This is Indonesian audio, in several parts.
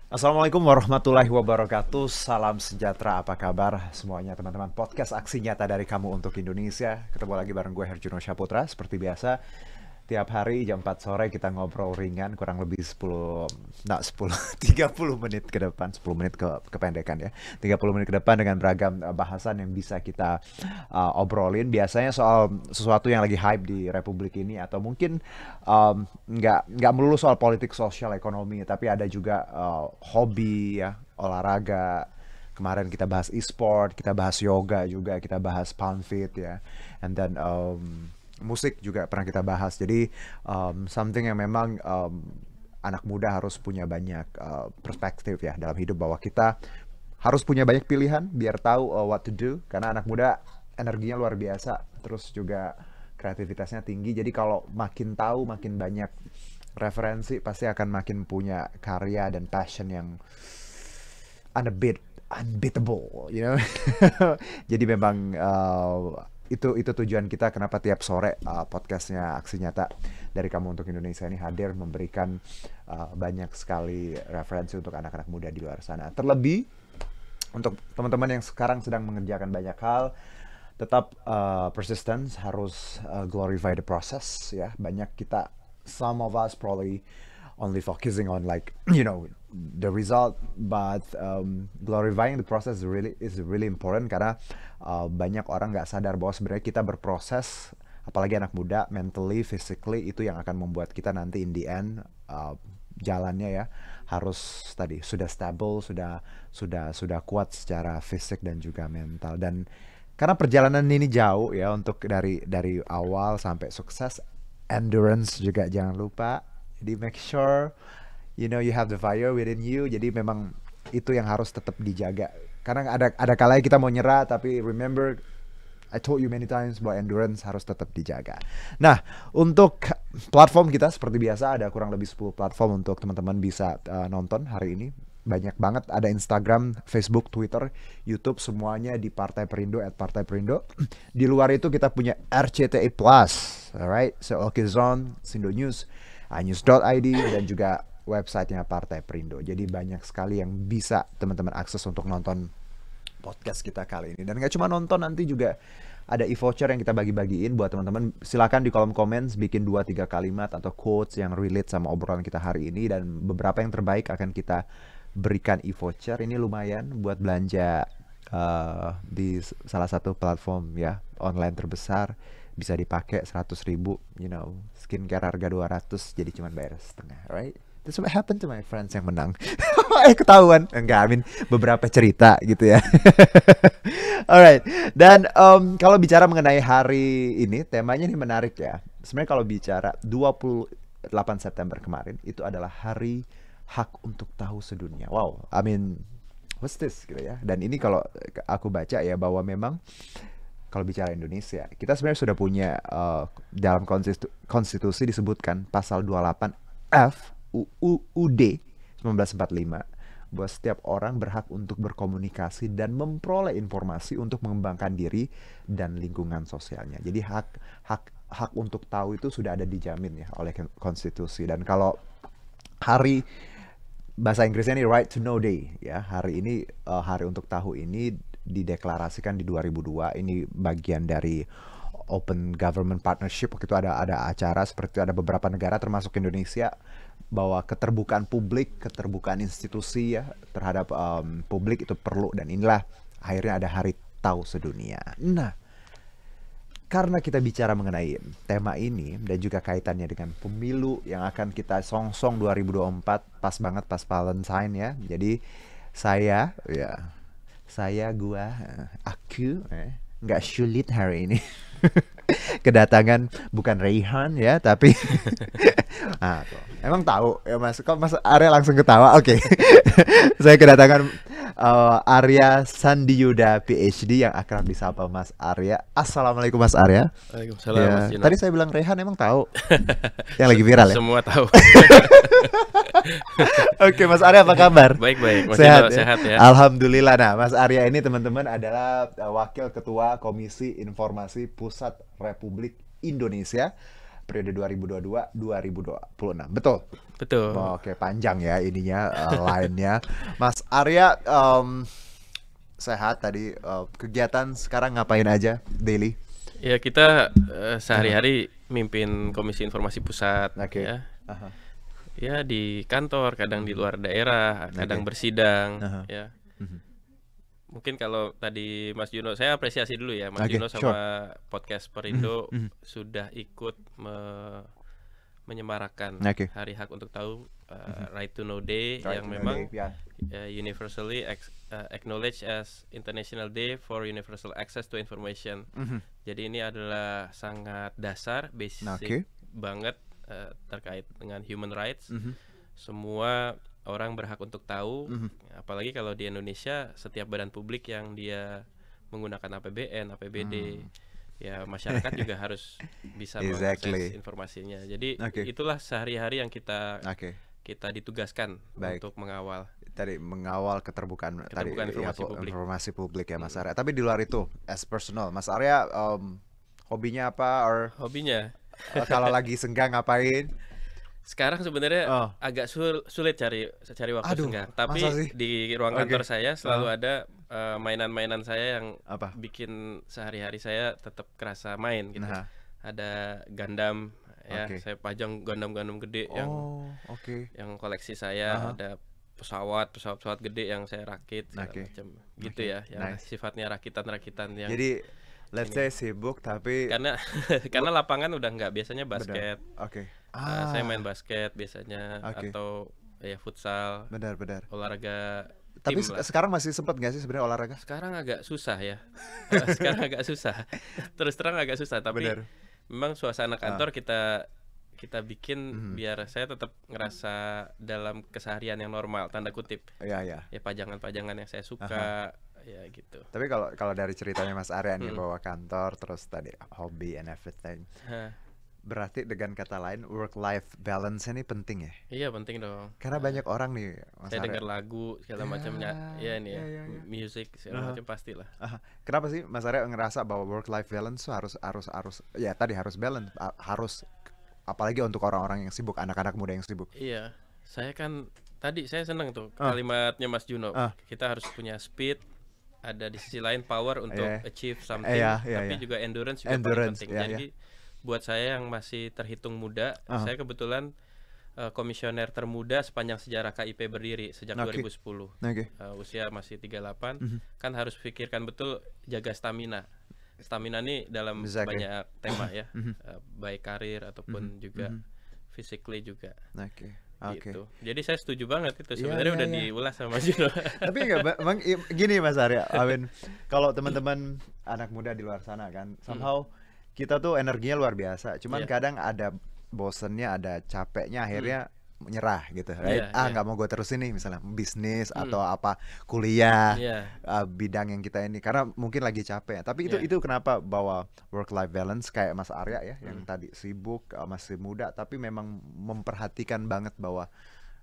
Assalamualaikum warahmatullahi wabarakatuh. Salam sejahtera, apa kabar semuanya teman-teman? Podcast Aksi Nyata dari Kamu untuk Indonesia. Ketemu lagi bareng gue Herjuno Syaputra. Seperti biasa, tiap hari jam 4 sore kita ngobrol ringan kurang lebih 10, enggak 10, 30 menit ke depan, 10 menit kependekan ya. 30 menit ke depan dengan beragam bahasan yang bisa kita obrolin. Biasanya soal sesuatu yang lagi hype di Republik ini atau mungkin nggak melulu soal politik, sosial, ekonomi, tapi ada juga hobi ya, olahraga. Kemarin kita bahas e-sport, kita bahas yoga juga, kita bahas pound fit ya, and then musik juga pernah kita bahas. Jadi something yang memang anak muda harus punya banyak perspektif ya dalam hidup, bahwa kita harus punya banyak pilihan biar tahu what to do, karena anak muda energinya luar biasa, terus juga kreativitasnya tinggi. Jadi kalau makin tahu, makin banyak referensi, pasti akan makin punya karya dan passion yang unbeatable, you know. Jadi memang itu tujuan kita, kenapa tiap sore podcastnya Aksi Nyata dari Kamu untuk Indonesia ini hadir memberikan banyak sekali referensi untuk anak-anak muda di luar sana. Terlebih untuk teman-teman yang sekarang sedang mengerjakan banyak hal, tetap persistence, harus glorify the process ya. Banyak kita, some of us probably only focusing on, like, you know, the result, but glorifying the process is really important, karena banyak orang nggak sadar bahwa sebenarnya kita berproses, apalagi anak muda, mentally, physically, itu yang akan membuat kita nanti in the end jalannya ya harus tadi sudah stable, sudah kuat secara fisik dan juga mental. Dan karena perjalanan ini jauh ya, untuk dari awal sampai sukses, endurance juga jangan lupa. Jadi make sure you know you have the fire within you. Jadi memang itu yang harus tetap dijaga. Karena ada kalanya kita mau nyerah, tapi remember, I told you many times bahwa endurance harus tetap dijaga. Nah, untuk platform kita seperti biasa ada kurang lebih 10 platform untuk teman-teman bisa nonton hari ini. Banyak banget, ada Instagram, Facebook, Twitter, YouTube, semuanya di Partai Perindo, @Partai Perindo. Di luar itu kita punya RCTI Plus, alright? So Okezone, Sindo News, iNews.id, dan juga websitenya Partai Perindo. Jadi banyak sekali yang bisa teman-teman akses untuk nonton podcast kita kali ini. Dan gak cuma nonton, nanti juga ada e-voucher yang kita bagi-bagiin buat teman-teman. Silakan di kolom komen bikin 2-3 kalimat atau quotes yang relate sama obrolan kita hari ini, dan beberapa yang terbaik akan kita berikan e-voucher. Ini lumayan buat belanja di salah satu platform ya online terbesar. Bisa dipakai 100.000, you know, skincare harga 200 jadi cuma bayar setengah, right? That's what happened to my friends yang menang. Ketahuan. Enggak, I mean beberapa cerita gitu ya. Alright. Dan kalau bicara mengenai hari ini, temanya ini menarik ya. Sebenarnya kalau bicara 28 September kemarin, itu adalah hari hak untuk tahu sedunia. Wow, I mean, what's this gitu ya. Dan ini kalau aku baca ya, bahwa memang kalau bicara Indonesia, kita sebenarnya sudah punya dalam konstitusi disebutkan pasal 28 F UUD 1945, bahwa setiap orang berhak untuk berkomunikasi dan memperoleh informasi untuk mengembangkan diri dan lingkungan sosialnya. Jadi hak untuk tahu itu sudah ada dijamin ya oleh konstitusi. Dan kalau hari bahasa Inggrisnya ini Right to Know Day ya, hari ini hari untuk tahu ini dideklarasikan di 2002. Ini bagian dari Open Government Partnership. Waktu itu ada acara seperti itu, ada beberapa negara termasuk Indonesia, bahwa keterbukaan publik, keterbukaan institusi ya terhadap publik itu perlu, dan inilah akhirnya ada Hari Tahu Sedunia. Nah, karena kita bicara mengenai tema ini dan juga kaitannya dengan pemilu yang akan kita songsong 2024, pas banget pas Valentine ya. Jadi aku nggak sulit hari ini kedatangan bukan Raihan ya, tapi tuh. Emang tahu ya Mas, kok Mas Arya langsung ketawa. Oke. Saya kedatangan Arya Sandiyuda PhD, yang akrab disapa Mas Arya. Assalamualaikum Mas Arya. Waalaikumsalam Mas Ya, Jino. tadi saya bilang Rehan, emang tahu yang lagi viral ya. Semua tahu. Oke, Mas Arya apa kabar? Baik-baik, Mas Sehat Jino ya? sehat ya. Alhamdulillah. Nah, Mas Arya ini teman-teman adalah Wakil Ketua Komisi Informasi Pusat Republik Indonesia. periode 2022-2026. Betul. Betul. Oke, panjang ya ininya line-nya. Mas Arya sehat tadi, kegiatan sekarang ngapain aja daily? Ya kita sehari-hari mimpin Komisi Informasi Pusat Oke. ya. Aha. Ya di kantor, kadang di luar daerah, kadang bersidang Aha. ya. Mhm. Mungkin kalau tadi Mas Juno, saya apresiasi dulu ya Mas Oke, Juno sama podcast Perindo Mhm. sudah ikut menyemarakan Oke. Hari Hak untuk Tahu, Right to Know Day, Right yang to know memang day, ya. universally acknowledged as International Day for Universal Access to Information. Mhm. Jadi ini adalah sangat dasar, basic Oke. banget terkait dengan human rights. Mhm. Semua orang berhak untuk tahu, Mhm. apalagi kalau di Indonesia setiap badan publik yang dia menggunakan APBN, APBD, ya masyarakat juga harus bisa Exactly. mengakses informasinya. Jadi Oke. itulah sehari-hari yang kita Oke. ditugaskan Baik. untuk mengawal. Tadi mengawal keterbukaan tadi Informasi publik. informasi publik ya Mas Arya. Tapi di luar itu, as personal, Mas Arya hobinya apa? Or Hobinya kalau lagi senggang ngapain? sekarang sebenarnya Oh. agak sulit cari waktu Aduh, senggang. Tapi masa sih? di ruang Oke. kantor saya selalu ada mainan-mainan saya yang Apa? bikin sehari-hari saya tetap kerasa main gitu. Nah. Ada Gundam ya, Oke. saya pajang Gundam gede yang Oke. koleksi saya. Aha. Ada pesawat gede yang saya rakit segala Oke. macam gitu Oke, ya, yang nice. sifatnya rakitan yang Jadi let's say sibuk tapi karena karena lapangan udah nggak, biasanya basket. Oke. Saya main basket biasanya, Oke. atau ya futsal, Benar. olahraga Tapi tim lah. sekarang masih sempat nggak sih sebenarnya olahraga? Sekarang agak susah ya. Sekarang agak susah. Terus terang agak susah, tapi Benar. memang suasana kantor kita bikin biar saya tetap ngerasa dalam keseharian yang normal, tanda kutip. Iya, iya. Ya pajangan-pajangan yang saya suka, ya gitu. Tapi kalau dari ceritanya Mas Arya nih bawa kantor terus tadi hobi and everything. Hah, Berarti dengan kata lain work life balance ini penting ya? iya penting dong. Karena banyak orang nih Mas Saya Arya. dengar lagu segala macamnya, ya ini ya, ya. music segala macam pastilah. Kenapa sih Mas Arya ngerasa bahwa work life balance tuh harus ya tadi harus balance, harus apalagi untuk orang-orang yang sibuk, anak-anak muda yang sibuk. Iya, saya kan tadi saya seneng tuh kalimatnya Mas Juno. Kita harus punya speed, ada di sisi lain power untuk achieve something, Iya, tapi iya. juga endurance juga paling Endurance, penting. iya, Jadi buat saya yang masih terhitung muda, saya kebetulan komisioner termuda sepanjang sejarah KIP berdiri sejak 2010. Oke. Usia masih 38, kan harus pikirkan betul jaga stamina. Stamina nih dalam Exactly. banyak tema ya, baik karir ataupun juga physically juga. Oke. Gitu. Jadi saya setuju banget itu. Iya, Sebenarnya iya, udah iya. diulas sama Juno. Tapi enggak gini Mas Arya, I mean, kalau teman-teman anak muda di luar sana kan somehow kita tuh energinya luar biasa. Cuman Iya. kadang ada bosennya, ada capeknya, akhirnya menyerah gitu, right? Iya, iya. Nggak mau gue terusin nih, misalnya bisnis atau apa kuliah, Iya. bidang yang kita ini, karena mungkin lagi capek. Tapi Iya. itu kenapa bawa work life balance kayak Mas Arya ya, yang tadi sibuk, masih muda, tapi memang memperhatikan banget bahwa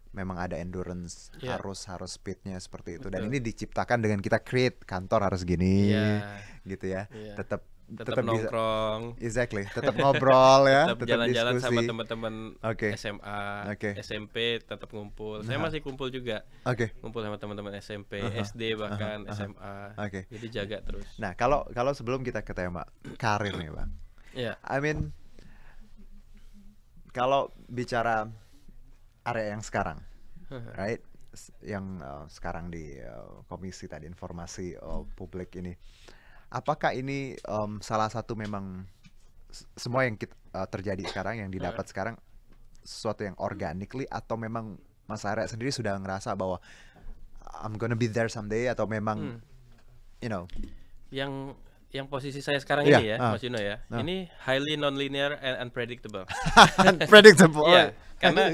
memang ada endurance, Iya. harus speednya seperti itu. Betul. Dan ini diciptakan dengan kita create kantor harus gini, Iya. gitu ya. Iya. Tetap Tetap bisa, nongkrong, exactly, tetap ngobrol ya, tetap tetap jalan-jalan diskusi. sama teman-teman Oke. SMA, Oke. SMP tetap ngumpul. Saya masih kumpul juga. Oke. Ngumpul sama teman-teman SMP, SD bahkan SMA. Oke. Jadi jaga terus. Nah, kalau sebelum kita ke tema karir nih, Bang. Iya. I mean, kalau bicara area yang sekarang, right? Yang sekarang di komisi tadi informasi publik ini, apakah ini salah satu memang semua yang terjadi sekarang, yang didapat sekarang sesuatu yang organically, atau memang Mas Arya sendiri sudah ngerasa bahwa I'm gonna be there someday, atau memang you know Yang posisi saya sekarang Iya, ini ya, Mas Juno ya. Ini highly non-linear and unpredictable. unpredictable? Iya, karena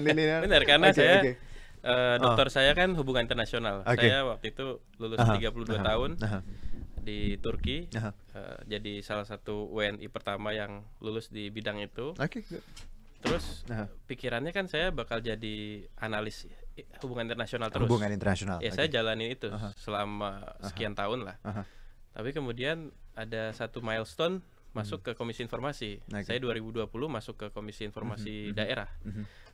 Linear. benar, karena Oke, saya oke. dokter saya kan hubungan internasional. Oke. Saya waktu itu lulus 32 tahun di Turki. Jadi salah satu WNI pertama yang lulus di bidang itu. Oke, good. Terus pikirannya kan saya bakal jadi analis hubungan internasional terus. Hubungan internasional. Ya, oke. saya jalanin itu selama sekian tahun lah. Tapi kemudian ada satu milestone masuk ke Komisi Informasi. Saya 2020 masuk ke Komisi Informasi Daerah.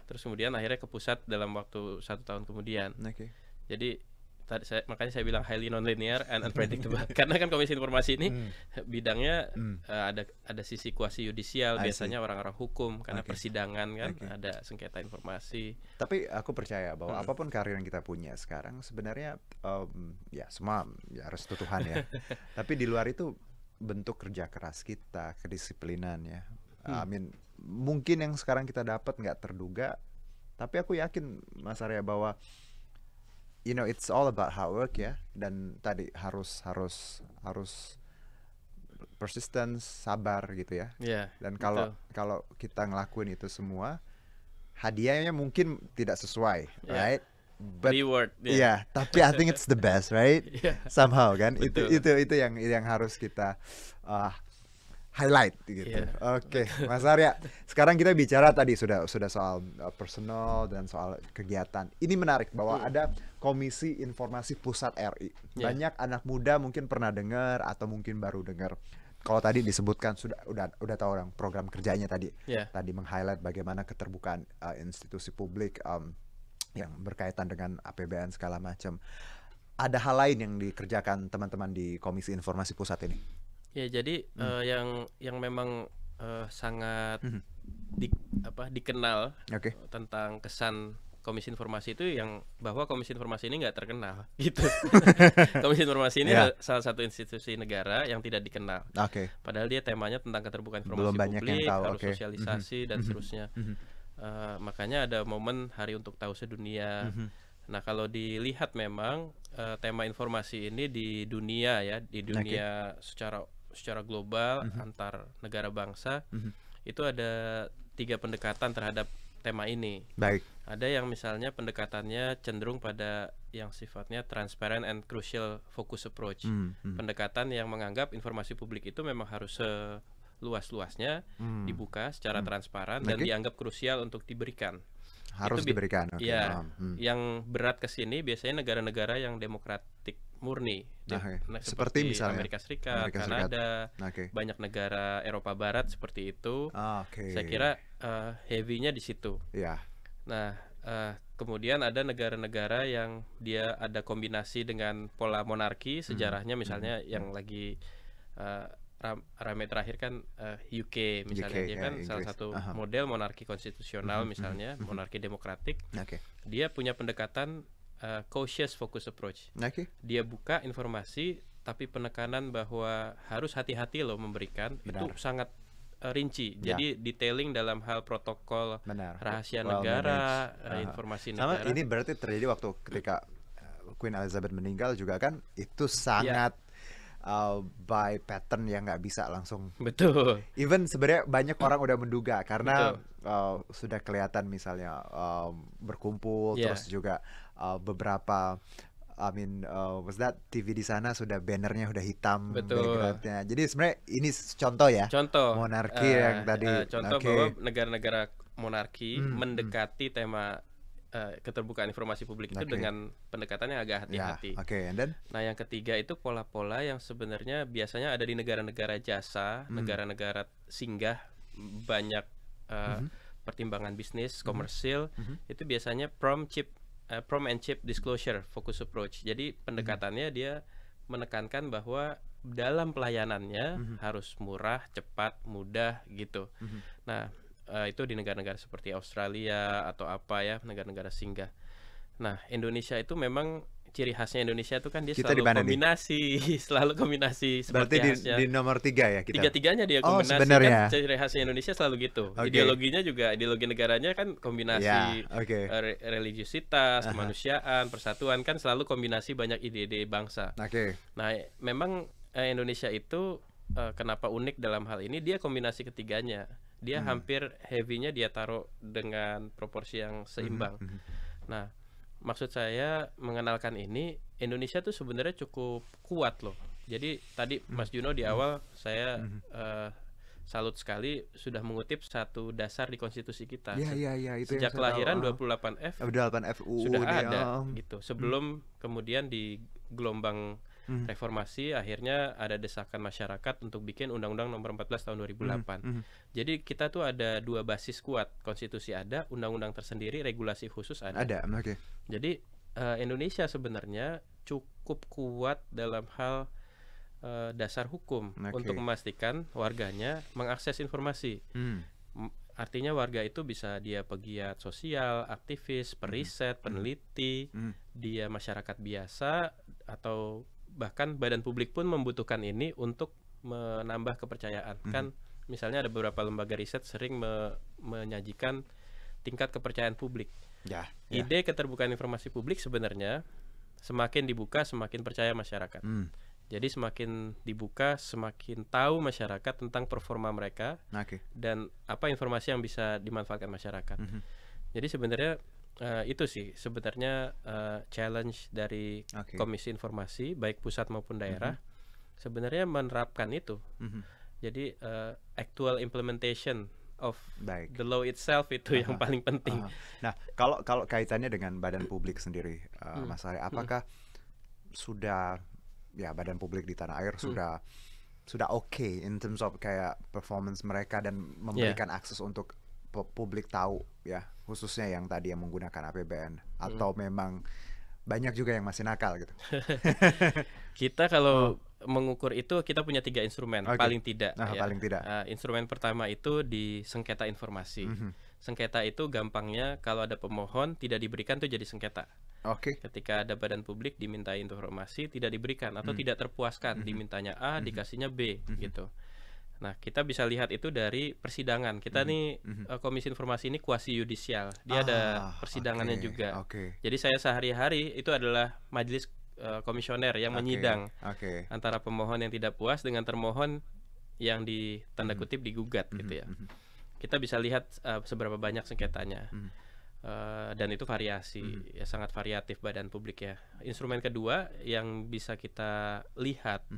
Terus kemudian akhirnya ke pusat dalam waktu 1 tahun kemudian. Jadi makanya saya bilang highly non-linear and unpredictable. Karena kan Komisi Informasi ini bidangnya ada sisi kuasi yudisial, biasanya orang-orang hukum karena persidangan kan, ada sengketa informasi. Tapi aku percaya bahwa apapun karir yang kita punya sekarang sebenarnya ya semua ya restu Tuhan ya. Tapi di luar itu bentuk kerja keras kita, kedisiplinan ya. Mungkin yang sekarang kita dapat nggak terduga, tapi aku yakin Mas Arya bahwa it's all about hard work ya, dan tadi harus persistence, sabar gitu ya. Dan kalau kita ngelakuin itu semua, hadiahnya mungkin tidak sesuai, right? But reward, tapi I think it's the best, right? Somehow kan, itu yang harus kita highlight gitu. Oke, Mas Arya. Sekarang kita bicara tadi sudah soal personal dan soal kegiatan. Ini menarik bahwa ada Komisi Informasi Pusat RI. Banyak anak muda mungkin pernah dengar atau mungkin baru dengar. Kalau tadi disebutkan udah tahu orang program kerjanya tadi. Tadi meng-highlight bagaimana keterbukaan institusi publik yang berkaitan dengan APBN segala macam. Ada hal lain yang dikerjakan teman-teman di Komisi Informasi Pusat ini? Ya, jadi yang memang sangat dikenal tentang kesan Komisi Informasi itu yang bahwa Komisi Informasi ini nggak terkenal gitu. Komisi Informasi ini salah satu institusi negara yang tidak dikenal. Padahal dia temanya tentang keterbukaan informasi publik, harus sosialisasi dan seterusnya. Makanya ada momen Hari Untuk Tahu Sedunia. Nah, kalau dilihat memang tema informasi ini di dunia ya, di dunia secara global antar negara bangsa itu ada 3 pendekatan terhadap tema ini. Ada yang misalnya pendekatannya cenderung pada yang sifatnya transparent and crucial focus approach. Pendekatan yang menganggap informasi publik itu memang harus seluas-luasnya dibuka secara transparan dan dianggap krusial untuk diberikan. Harus diberikan. Yang berat ke sini biasanya negara-negara yang demokratik murni, seperti misalnya Amerika Serikat, Kanada, banyak negara Eropa Barat seperti itu. Saya kira heavy-nya di situ. Nah, kemudian ada negara-negara yang dia ada kombinasi dengan pola monarki sejarahnya, misalnya yang lagi rame terakhir kan UK misalnya, dia kan salah satu model monarki konstitusional misalnya, monarki demokratik. Dia punya pendekatan cautious focus approach. Dia buka informasi tapi penekanan bahwa harus hati-hati loh memberikan. Itu sangat rinci. Jadi detailing dalam hal protokol rahasia negara, informasi negara. Sama ini berarti terjadi waktu ketika Queen Elizabeth meninggal juga kan, itu sangat by pattern yang nggak bisa langsung. Even sebenarnya banyak orang udah menduga karena sudah kelihatan misalnya berkumpul, terus juga beberapa was that TV di sana sudah bannernya udah hitam backgroundnya. Jadi sebenarnya ini contoh ya. Monarki yang tadi. Bahwa negara-negara monarki mendekati tema keterbukaan informasi publik itu dengan pendekatan yang agak hati-hati. And then? Nah, yang ketiga itu pola-pola yang sebenarnya biasanya ada di negara-negara jasa, negara-negara singgah, banyak pertimbangan bisnis, komersil. Itu biasanya prompt and chip disclosure focus approach. Jadi pendekatannya dia menekankan bahwa dalam pelayanannya harus murah, cepat, mudah gitu. Nah, itu di negara-negara seperti Australia atau apa ya, negara-negara singgah. Nah, Indonesia itu memang ciri khasnya Indonesia itu kan dia selalu kombinasi seperti khasnya. Di nomor 3 ya kita. Tiga-tiganya dia kombinasi kan, ciri khasnya Indonesia selalu gitu. Ideologinya juga, ideologi negaranya kan kombinasi religiusitas, kemanusiaan, persatuan, kan selalu kombinasi banyak ide-ide bangsa. Nah, memang Indonesia itu kenapa unik dalam hal ini, dia kombinasi ketiganya. Dia hampir heavy-nya dia taruh dengan proporsi yang seimbang. Nah, maksud saya mengenalkan ini, Indonesia tuh sebenarnya cukup kuat loh. Jadi tadi Mas Juno di awal saya salut sekali sudah mengutip satu dasar di konstitusi kita. Itu sejak kelahiran 28F UU sudah ada gitu. Sebelum kemudian di gelombang reformasi, akhirnya ada desakan masyarakat untuk bikin Undang-Undang Nomor 14 tahun 2008. Jadi kita tuh ada dua basis kuat, konstitusi ada, undang-undang tersendiri, regulasi khusus ada. Jadi Indonesia sebenarnya cukup kuat dalam hal dasar hukum untuk memastikan warganya mengakses informasi. Artinya warga itu bisa dia pegiat sosial, aktivis, periset, peneliti, dia masyarakat biasa, atau bahkan badan publik pun membutuhkan ini untuk menambah kepercayaan. Kan misalnya ada beberapa lembaga riset sering menyajikan tingkat kepercayaan publik. Ide keterbukaan informasi publik sebenarnya semakin dibuka semakin percaya masyarakat. Jadi semakin dibuka, semakin tahu masyarakat tentang performa mereka dan apa informasi yang bisa dimanfaatkan masyarakat. Jadi sebenarnya itu sih sebenarnya challenge dari Komisi Informasi baik pusat maupun daerah, sebenarnya menerapkan itu. Jadi actual implementation of the law itself itu yang paling penting. Nah, kalau kaitannya dengan badan publik sendiri, Mas Ari, apakah sudah badan publik di tanah air sudah oke in terms of kayak performance mereka dan memberikan akses untuk publik tahu ya, khususnya yang tadi yang menggunakan APBN, atau memang banyak juga yang masih nakal gitu? Kita kalau mengukur itu kita punya 3 instrumen paling tidak. Paling tidak. Instrumen pertama itu di sengketa informasi. Sengketa itu gampangnya kalau ada pemohon tidak diberikan tuh jadi sengketa. Ketika ada badan publik diminta informasi tidak diberikan atau tidak terpuaskan, dimintanya A dikasihnya B gitu. Nah, kita bisa lihat itu dari persidangan. Kita nih Komisi Informasi ini kuasi yudisial. Dia ada persidangannya juga. Jadi saya sehari-hari itu adalah majelis komisioner yang menyidang antara pemohon yang tidak puas dengan termohon yang di tanda kutip digugat gitu ya. Kita bisa lihat seberapa banyak sengketanya. Dan itu variasi, ya sangat variatif badan publik ya. Instrumen kedua yang bisa kita lihat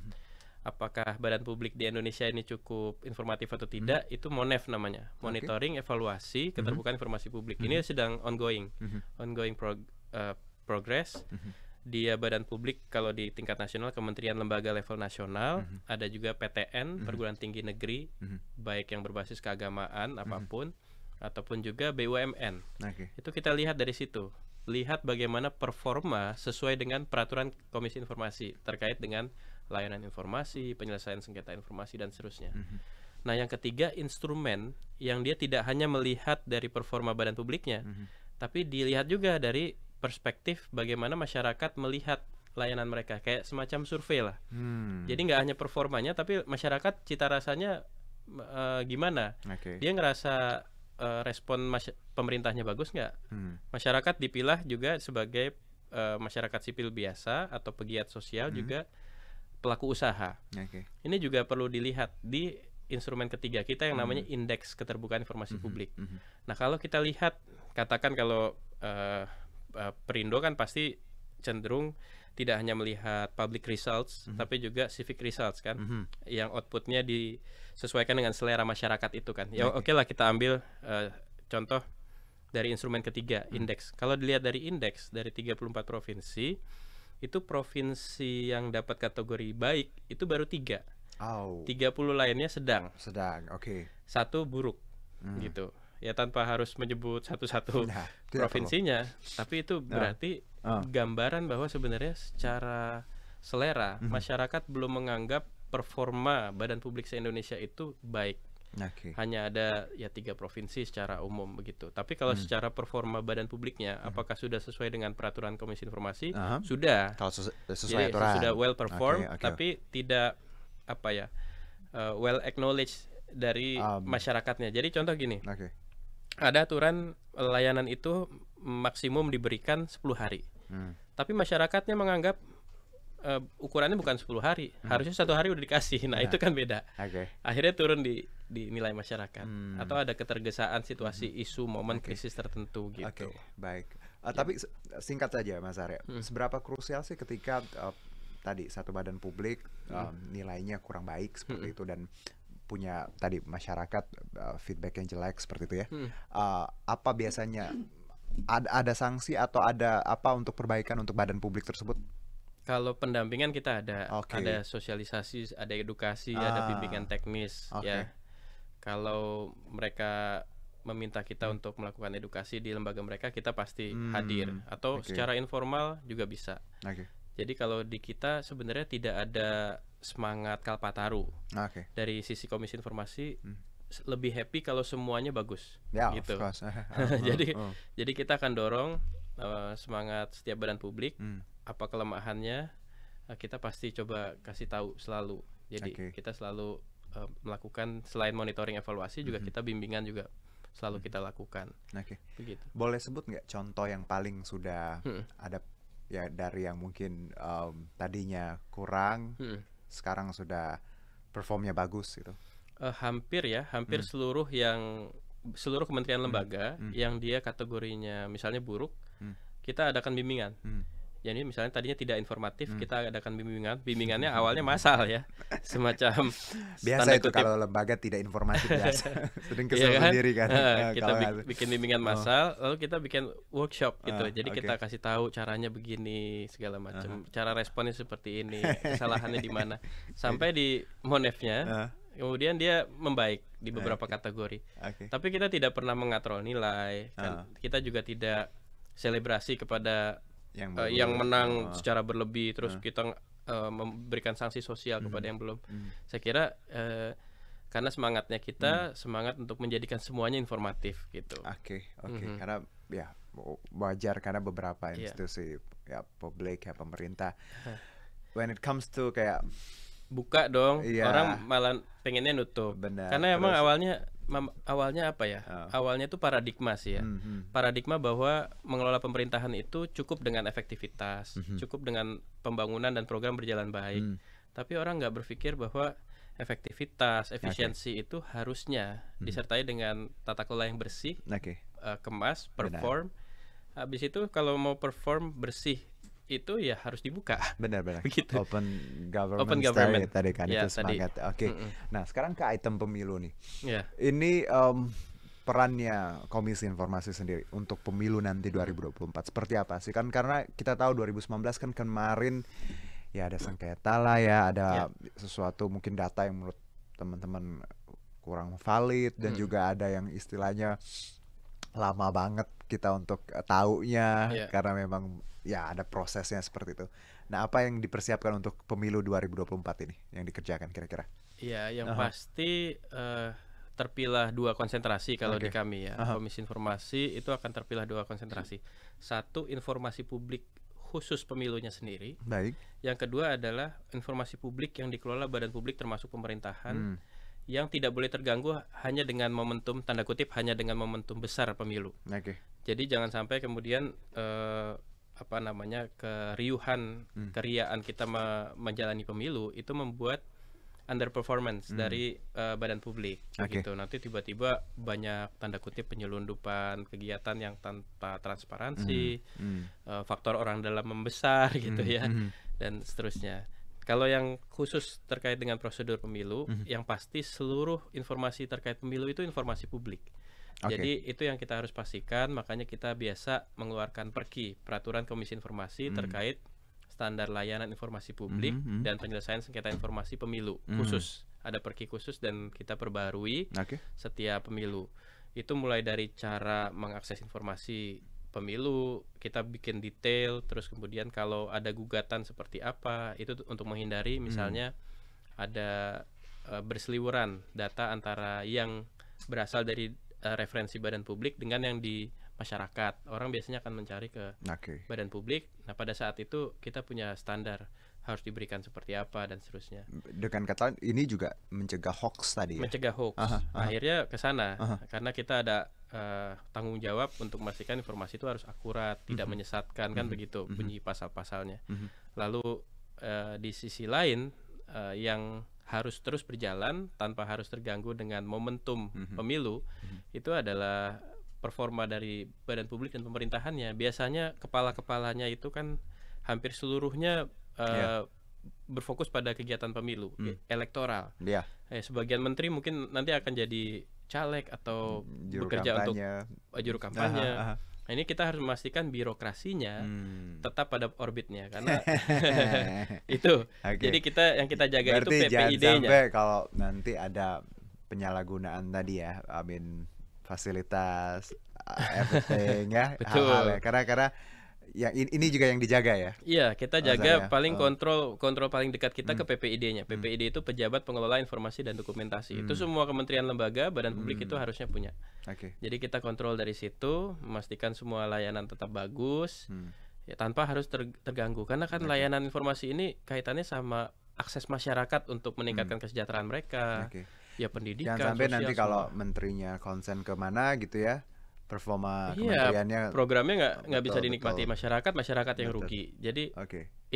apakah badan publik di Indonesia ini cukup informatif atau tidak, itu MONEF namanya, monitoring evaluasi keterbukaan informasi publik. Ini sedang ongoing progress. Dia badan publik kalau di tingkat nasional, kementerian lembaga level nasional, ada juga PTN, perguruan tinggi negeri, baik yang berbasis keagamaan apapun, ataupun juga BUMN. Itu kita lihat dari situ, lihat bagaimana performa sesuai dengan peraturan Komisi Informasi terkait dengan layanan informasi, penyelesaian sengketa informasi dan seterusnya. Nah, yang ketiga instrumen yang dia tidak hanya melihat dari performa badan publiknya, tapi dilihat juga dari perspektif bagaimana masyarakat melihat layanan mereka, kayak semacam survei lah. Jadi nggak hanya performanya, tapi masyarakat cita rasanya gimana? Dia ngerasa respon pemerintahnya bagus nggak? Masyarakat dipilah juga sebagai masyarakat sipil biasa atau pegiat sosial, juga pelaku usaha. Ini juga perlu dilihat di instrumen ketiga kita yang namanya indeks keterbukaan informasi publik. Nah, kalau kita lihat, katakan kalau Perindo kan pasti cenderung tidak hanya melihat public results, tapi juga civic results kan, yang outputnya disesuaikan dengan selera masyarakat itu kan. Ya oke lah, kita ambil contoh dari instrumen ketiga, indeks. Kalau dilihat dari indeks dari 34 provinsi, itu provinsi yang dapat kategori baik itu baru 3. 30 lainnya sedang. Satu buruk gitu. Ya tanpa harus menyebut satu-satu provinsinya, tapi itu berarti gambaran bahwa sebenarnya secara selera masyarakat belum menganggap performa badan publik se-Indonesia itu baik. Hanya ada ya 3 provinsi secara umum begitu. Tapi kalau secara performa badan publiknya, apakah sudah sesuai dengan peraturan Komisi Informasi? Sudah. Kalau sesuai aturan. Sudah well perform, tapi tidak well acknowledged dari masyarakatnya. Jadi contoh gini. Ada aturan layanan itu maksimum diberikan 10 hari. Tapi masyarakatnya menganggap ukurannya bukan 10 hari, harusnya 1 hari udah dikasih. Nah, itu kan beda. Akhirnya turun di nilai masyarakat. Atau ada ketergesaan situasi isu momen krisis tertentu gitu. Baik. Tapi singkat saja Mas Arya, seberapa krusial sih ketika tadi satu badan publik nilainya kurang baik seperti itu dan punya tadi masyarakat feedback yang jelek seperti itu ya, apa biasanya ada sanksi atau ada apa untuk perbaikan untuk badan publik tersebut? Kalau pendampingan kita ada sosialisasi, ada edukasi, ada bimbingan teknis ya. Kalau mereka meminta kita untuk melakukan edukasi di lembaga mereka, kita pasti hadir, atau secara informal juga bisa. Jadi kalau di kita sebenarnya tidak ada semangat Kalpataru. Dari sisi Komisi Informasi lebih happy kalau semuanya bagus, gitu. Jadi kita akan dorong semangat setiap badan publik. Apa kelemahannya, kita pasti coba kasih tahu selalu. Jadi kita selalu melakukan, selain monitoring evaluasi juga kita bimbingan juga selalu kita lakukan. Begitu. Boleh sebut nggak contoh yang paling sudah ada ya, dari yang mungkin tadinya kurang, sekarang sudah performnya bagus gitu? Hampir seluruh kementerian lembaga yang dia kategorinya misalnya buruk, kita adakan bimbingan. Jadi misalnya tadinya tidak informatif, kita adakan bimbingannya awalnya massal ya, semacam biasa itu kalau lembaga tidak informatif biasa sering kesel sendiri kan. Kita bikin bimbingan massal, lalu kita bikin workshop gitu. Jadi kita kasih tahu caranya begini segala macam, cara responnya seperti ini, kesalahannya di mana, sampai di monefnya. Kemudian dia membaik di beberapa kategori. Tapi kita tidak pernah mengatrol nilai, kan. Kita juga tidak selebrasi kepada yang menang secara berlebih, terus kita memberikan sanksi sosial kepada yang belum. Saya kira karena semangatnya kita semangat untuk menjadikan semuanya informatif gitu. Karena ya wajar, karena beberapa institusi ya publik ya pemerintah, when it comes to kayak buka dong, orang malah pengennya nutup. Karena emang awalnya apa ya? Awalnya itu paradigma sih ya. Paradigma bahwa mengelola pemerintahan itu cukup dengan efektivitas, cukup dengan pembangunan dan program berjalan baik. Tapi orang nggak berpikir bahwa efektivitas, efisiensi itu harusnya disertai dengan tata kelola yang bersih, kemas, perform. Habis itu kalau mau perform bersih itu ya harus dibuka. Benar-benar. Begitu. Open government tadi kan, itu semangat. Nah sekarang ke item pemilu nih. Ini perannya Komisi Informasi sendiri untuk pemilu nanti 2024 seperti apa sih? Kan karena kita tahu 2019 kan kemarin ya ada sengketa lah ya, ada sesuatu mungkin data yang menurut teman-teman kurang valid, dan juga ada yang istilahnya lama banget kita untuk taunya karena memang ya ada prosesnya seperti itu. Nah, apa yang dipersiapkan untuk pemilu 2024 ini yang dikerjakan kira-kira? Iya, yang pasti terpilah 2 konsentrasi kalau di kami ya. Komisi Informasi itu akan terpilah 2 konsentrasi. Satu, informasi publik khusus pemilunya sendiri. Baik. Yang kedua adalah informasi publik yang dikelola badan publik termasuk pemerintahan, yang tidak boleh terganggu hanya dengan momentum, tanda kutip, hanya dengan momentum besar pemilu. Jadi jangan sampai kemudian keriuhan, keriaan kita menjalani pemilu itu membuat underperformance dari badan publik gitu. Nanti tiba-tiba banyak tanda kutip penyelundupan, kegiatan yang tanpa transparansi, faktor orang dalam membesar gitu ya, dan seterusnya. Kalau yang khusus terkait dengan prosedur pemilu, yang pasti seluruh informasi terkait pemilu itu informasi publik. Jadi itu yang kita harus pastikan, makanya kita biasa mengeluarkan peraturan Komisi Informasi terkait standar layanan informasi publik dan penyelesaian sengketa informasi pemilu khusus. Ada khusus dan kita perbarui setiap pemilu. Itu mulai dari cara mengakses informasi pemilu, kita bikin detail, terus kemudian kalau ada gugatan seperti apa, itu untuk menghindari misalnya ada berseliweran data antara yang berasal dari referensi badan publik dengan yang di masyarakat. Orang biasanya akan mencari ke badan publik. Nah, pada saat itu kita punya standar harus diberikan seperti apa dan seterusnya. Dengan kata ini juga mencegah hoax tadi ya? Mencegah hoax. Akhirnya ke sana karena kita ada tanggung jawab untuk memastikan informasi itu harus akurat, tidak menyesatkan, kan begitu bunyi pasal-pasalnya. Lalu di sisi lain yang harus terus berjalan tanpa harus terganggu dengan momentum pemilu, itu adalah performa dari badan publik dan pemerintahannya. Biasanya kepala-kepalanya itu kan hampir seluruhnya berfokus pada kegiatan pemilu, elektoral. Sebagian menteri mungkin nanti akan jadi caleg atau bekerja untuk juru kampanye. Nah, ini kita harus memastikan birokrasinya tetap pada orbitnya karena itu. Jadi yang kita jaga berarti itu PPID-nya. Jangan sampai kalau nanti ada penyalahgunaan tadi ya, fasilitas, everything ya, hal-hal ya. Karena yang ini juga yang dijaga ya. Iya, kita jaga paling kontrol paling dekat kita ke PPID-nya. PPID itu Pejabat Pengelola Informasi dan Dokumentasi. Itu semua kementerian lembaga, badan publik itu harusnya punya. Jadi kita kontrol dari situ, memastikan semua layanan tetap bagus, ya tanpa harus terganggu. Karena kan layanan informasi ini kaitannya sama akses masyarakat untuk meningkatkan kesejahteraan mereka. Ya pendidikan. Jangan sampai nanti kalau menterinya konsen kemana gitu ya, performa kementeriannya programnya nggak bisa dinikmati masyarakat yang rugi. Jadi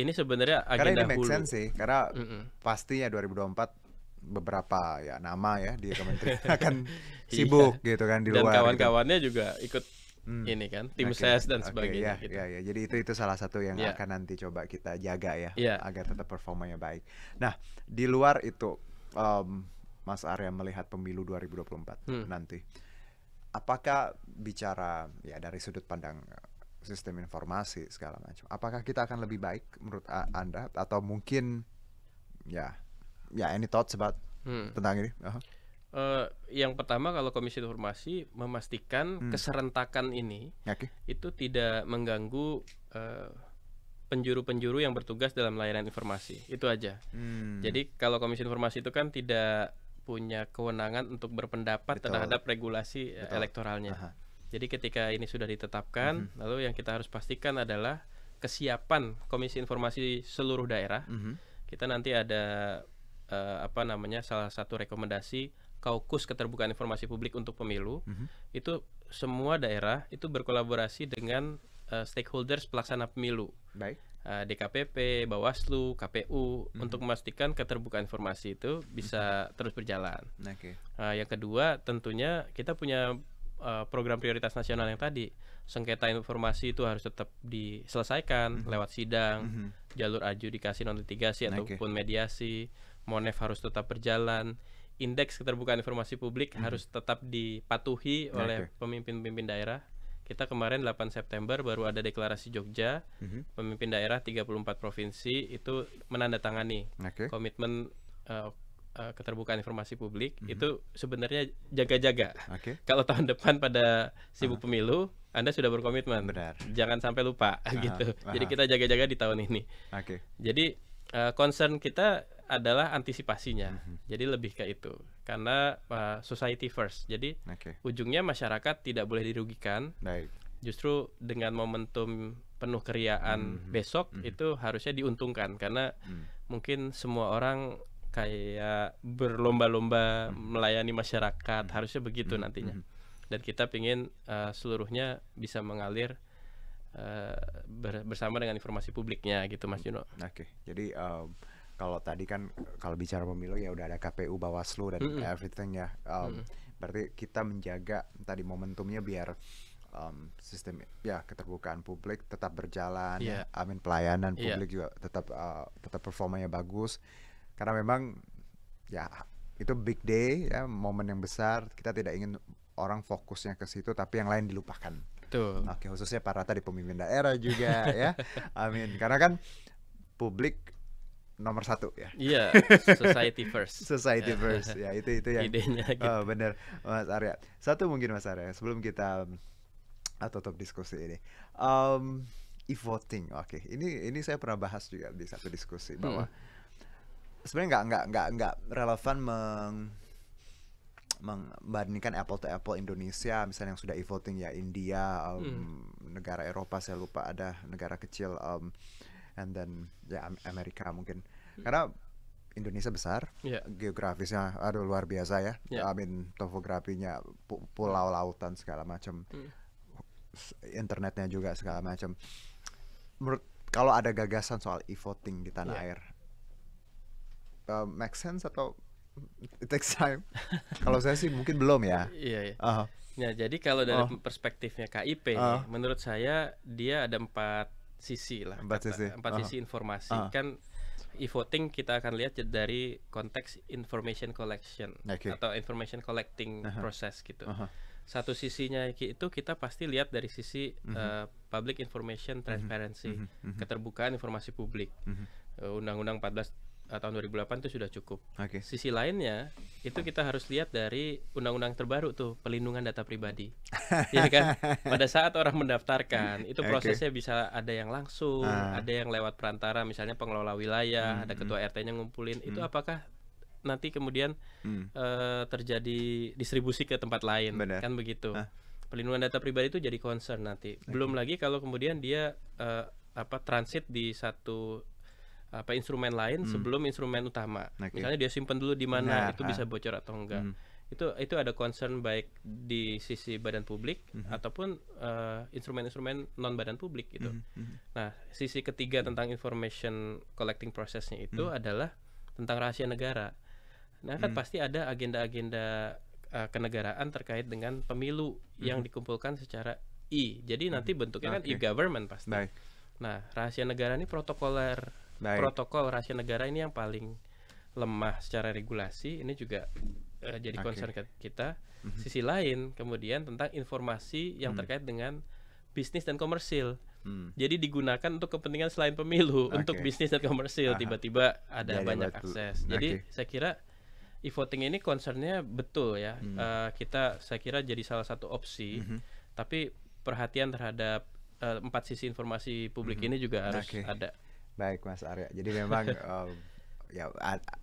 ini sebenarnya agenda hulu. Karena ini make sense sih, karena pastinya 2024 beberapa ya nama ya di kementerian akan sibuk gitu kan di luar. Dan kawan-kawannya juga ikut ini kan tim ses dan sebagainya. Gitu. Ya. Jadi itu salah satu yang akan nanti coba kita jaga ya, agar tetap performanya baik. Nah di luar itu Mas Arya melihat pemilu 2024 nanti, apakah bicara ya dari sudut pandang sistem informasi segala macam, apakah kita akan lebih baik menurut Anda, atau mungkin ya any thoughts about tentang ini? Yang pertama, kalau Komisi Informasi memastikan keserentakan ini itu tidak mengganggu penjuru-penjuru yang bertugas dalam layanan informasi, itu aja. Jadi kalau Komisi Informasi itu kan tidak punya kewenangan untuk berpendapat terhadap regulasi elektoralnya. Jadi ketika ini sudah ditetapkan, lalu yang kita harus pastikan adalah kesiapan Komisi Informasi seluruh daerah. Kita nanti ada salah satu rekomendasi Kaukus Keterbukaan Informasi Publik untuk Pemilu. Itu semua daerah itu berkolaborasi dengan stakeholders pelaksana pemilu. Baik. DKPP, Bawaslu, KPU untuk memastikan keterbukaan informasi itu bisa terus berjalan. Yang kedua, tentunya kita punya program prioritas nasional yang tadi, sengketa informasi itu harus tetap diselesaikan lewat sidang, jalur adjudikasi non litigasi ataupun mediasi, Monef harus tetap berjalan, indeks keterbukaan informasi publik harus tetap dipatuhi oleh pemimpin-pemimpin daerah. Kita kemarin 8 September baru ada deklarasi Jogja, pemimpin daerah 34 provinsi itu menandatangani komitmen keterbukaan informasi publik. Itu sebenarnya jaga-jaga. Kalau tahun depan pada sibuk pemilu, Anda sudah berkomitmen. Benar. Jangan sampai lupa gitu. Jadi kita jaga-jaga di tahun ini. Jadi concern kita adalah antisipasinya. Jadi lebih ke itu. Karena society first. Jadi ujungnya masyarakat tidak boleh dirugikan. Justru dengan momentum penuh keriaan besok itu harusnya diuntungkan, karena mungkin semua orang kayak berlomba-lomba melayani masyarakat, harusnya begitu nantinya. Dan kita ingin seluruhnya bisa mengalir bersama dengan informasi publiknya gitu, Mas Juno. Jadi kalau tadi kan kalau bicara pemilu ya udah ada KPU, Bawaslu dan everything ya. Berarti kita menjaga tadi momentumnya biar sistem ya keterbukaan publik tetap berjalan, pelayanan publik juga tetap performanya bagus. Karena memang ya itu big day ya, momen yang besar. Kita tidak ingin orang fokusnya ke situ tapi yang lain dilupakan. Betul. Khususnya para tadi pemimpin daerah juga ya. Karena kan publik nomor satu ya. Iya, society first. Society first ya, itu yang idenya gitu. Bener Mas Arya. Satu mungkin Mas Arya sebelum kita tutup diskusi ini, e-voting. Ini saya pernah bahas juga di satu diskusi bahwa sebenarnya nggak relevan membandingkan apple to apple Indonesia misalnya yang sudah e-voting ya, India, negara Eropa saya lupa, ada negara kecil and then ya Amerika mungkin. Karena Indonesia besar, geografisnya luar biasa ya. Topografinya, pulau, lautan segala macam, internetnya juga segala macam. Menurut kalau ada gagasan soal e-voting di tanah air, make sense atau it takes time? Kalau saya sih mungkin belum ya. Nah, jadi kalau dari perspektifnya KIP, menurut saya dia ada 4 sisi lah, 4 sisi informasi. Kan e-voting kita akan lihat dari konteks information collection atau information collecting process gitu. satu sisinya itu kita pasti lihat dari sisi public information transparency, keterbukaan informasi publik. Undang-Undang 14 tahun 2008 itu sudah cukup. Sisi lainnya itu kita harus lihat dari undang-undang terbaru tuh, pelindungan data pribadi. Ya kan? Pada saat orang mendaftarkan, itu prosesnya bisa ada yang langsung, ada yang lewat perantara, misalnya pengelola wilayah, ada ketua RT-nya ngumpulin. Itu apakah nanti kemudian terjadi distribusi ke tempat lain? Kan begitu. Pelindungan data pribadi itu jadi concern nanti. Belum lagi kalau kemudian dia transit di satu instrumen lain sebelum instrumen utama. Misalnya dia simpan dulu di mana, itu bisa bocor atau enggak. Itu ada concern baik di sisi badan publik ataupun instrumen-instrumen non badan publik gitu. Nah, sisi ketiga tentang information collecting processnya itu adalah tentang rahasia negara. Nah, kan pasti ada agenda-agenda kenegaraan terkait dengan pemilu yang dikumpulkan secara jadi nanti bentuknya kan e-government pasti. Nah, rahasia negara ini protokol rahasia negara ini yang paling lemah secara regulasi, ini juga jadi concern kita. Sisi lain kemudian tentang informasi yang terkait dengan bisnis dan komersil. Jadi digunakan untuk kepentingan selain pemilu, untuk bisnis dan komersil, tiba-tiba ada banyak akses. Jadi saya kira e-voting ini concernnya betul ya. Saya kira jadi salah satu opsi, tapi perhatian terhadap 4 sisi informasi publik ini juga harus ada. Baik Mas Arya, jadi memang ya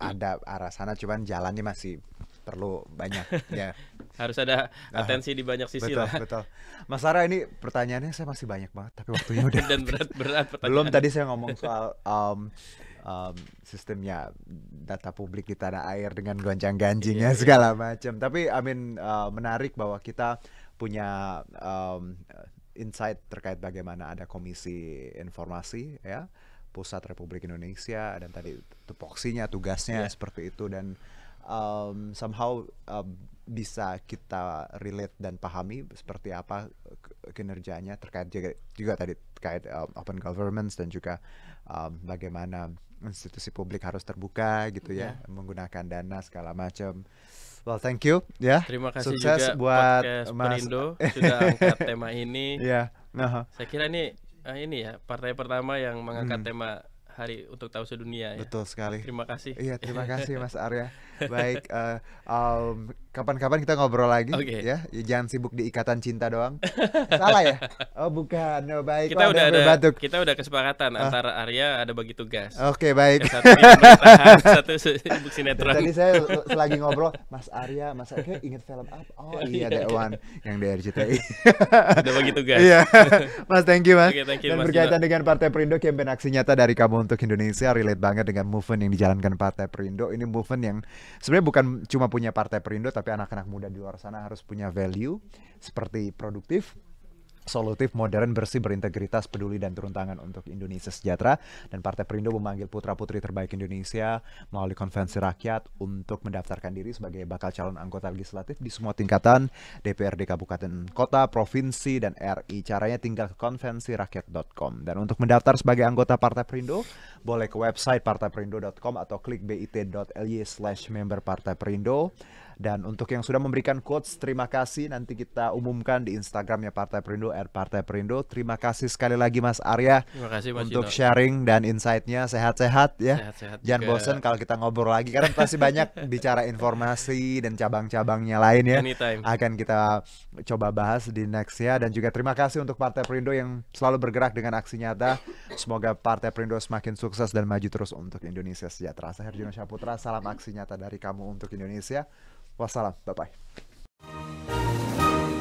ada arah sana, cuman jalannya masih perlu banyak ya. Harus ada atensi di banyak sisi lah. Betul. Mas Arya, ini pertanyaannya saya masih banyak banget, tapi waktunya udah dan berat pertanyaan. Belum tadi saya ngomong soal sistemnya data publik di tanah air dengan gonjang-ganjingnya segala macam. Tapi menarik bahwa kita punya insight terkait bagaimana ada Komisi Informasi ya, Pusat Republik Indonesia, dan tadi tupoksinya, tugasnya seperti itu, dan somehow bisa kita relate dan pahami seperti apa kinerjanya terkait juga tadi terkait open governance dan juga bagaimana institusi publik harus terbuka gitu ya, menggunakan dana segala macam. Well, thank you ya. Terima kasih sukses juga buat Mas Perindo sudah angkat tema ini. Saya kira ini ya partai pertama yang mengangkat tema Hari untuk Tahu Sedunia ya. Betul sekali. Terima kasih. Iya, terima kasih Mas Arya. Baik, kapan-kapan kita ngobrol lagi ya. Jangan sibuk di Ikatan Cinta doang. Salah ya? Oh, bukan. Oh, baik. Kita udah kesepakatan antara Arya ada bagi tugas. Oke, baik. Satu sibuk sinetron. Tadi saya selagi ngobrol, Mas Arya ingat film apa? Oh iya, That One yang di RCTI. Udah bagi tugas. Iya. Mas, thank you Mas. Thank you, Dan Mas berkaitan dengan Partai Perindo, campaign aksi nyata dari kamu untuk Indonesia, relate banget dengan movement yang dijalankan Partai Perindo. Ini movement yang sebenarnya bukan cuma punya Partai Perindo, tapi anak-anak muda di luar sana harus punya value seperti produktif, solutif, modern, bersih, berintegritas, peduli, dan turun tangan untuk Indonesia sejahtera. Dan Partai Perindo memanggil putra-putri terbaik Indonesia melalui konvensi rakyat untuk mendaftarkan diri sebagai bakal calon anggota legislatif di semua tingkatan, DPRD kabupaten kota, provinsi, dan RI. Caranya tinggal ke konvensirakyat.com. Dan untuk mendaftar sebagai anggota Partai Perindo, boleh ke website partaiPerindo.com atau klik bit.ly/member Partai Perindo. Dan untuk yang sudah memberikan quotes, terima kasih. Nanti kita umumkan di Instagramnya Partai Perindo @partaiperindo. Terima kasih sekali lagi Mas Arya. Terima kasih Mas untuk sharing dan insight-nya. Sehat-sehat ya. Sehat-sehat Jangan juga. bosan kalau kita ngobrol lagi, karena pasti banyak bicara informasi dan cabang-cabangnya lain ya. Anytime. Akan kita coba bahas di next ya. Dan juga terima kasih untuk Partai Perindo yang selalu bergerak dengan aksi nyata. Semoga Partai Perindo semakin sukses dan maju terus untuk Indonesia sejahtera. Saya Herjino Syaputra, salam aksi nyata dari kamu untuk Indonesia. Wassalam, bye-bye.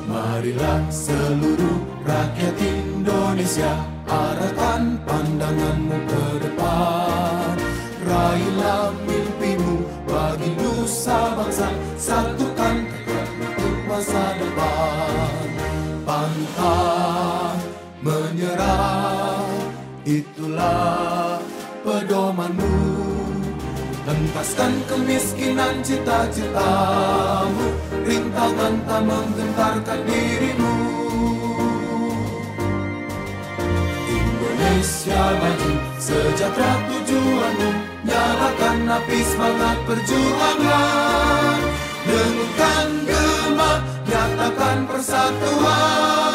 Marilah seluruh rakyat Indonesia, arahkan pandanganmu ke depan. Raihlah mimpimu bagi nusa bangsa, satukan tekad untuk masa depan. Pantang menyerah, itulah pedomanmu. Hentaskan kemiskinan cita-citamu, rintangan tak menggentarkan dirimu. Indonesia maju, sejahtera tujuanmu, nyalakan api semangat perjuangan. Dengunkan gema nyata nyalakan persatuan.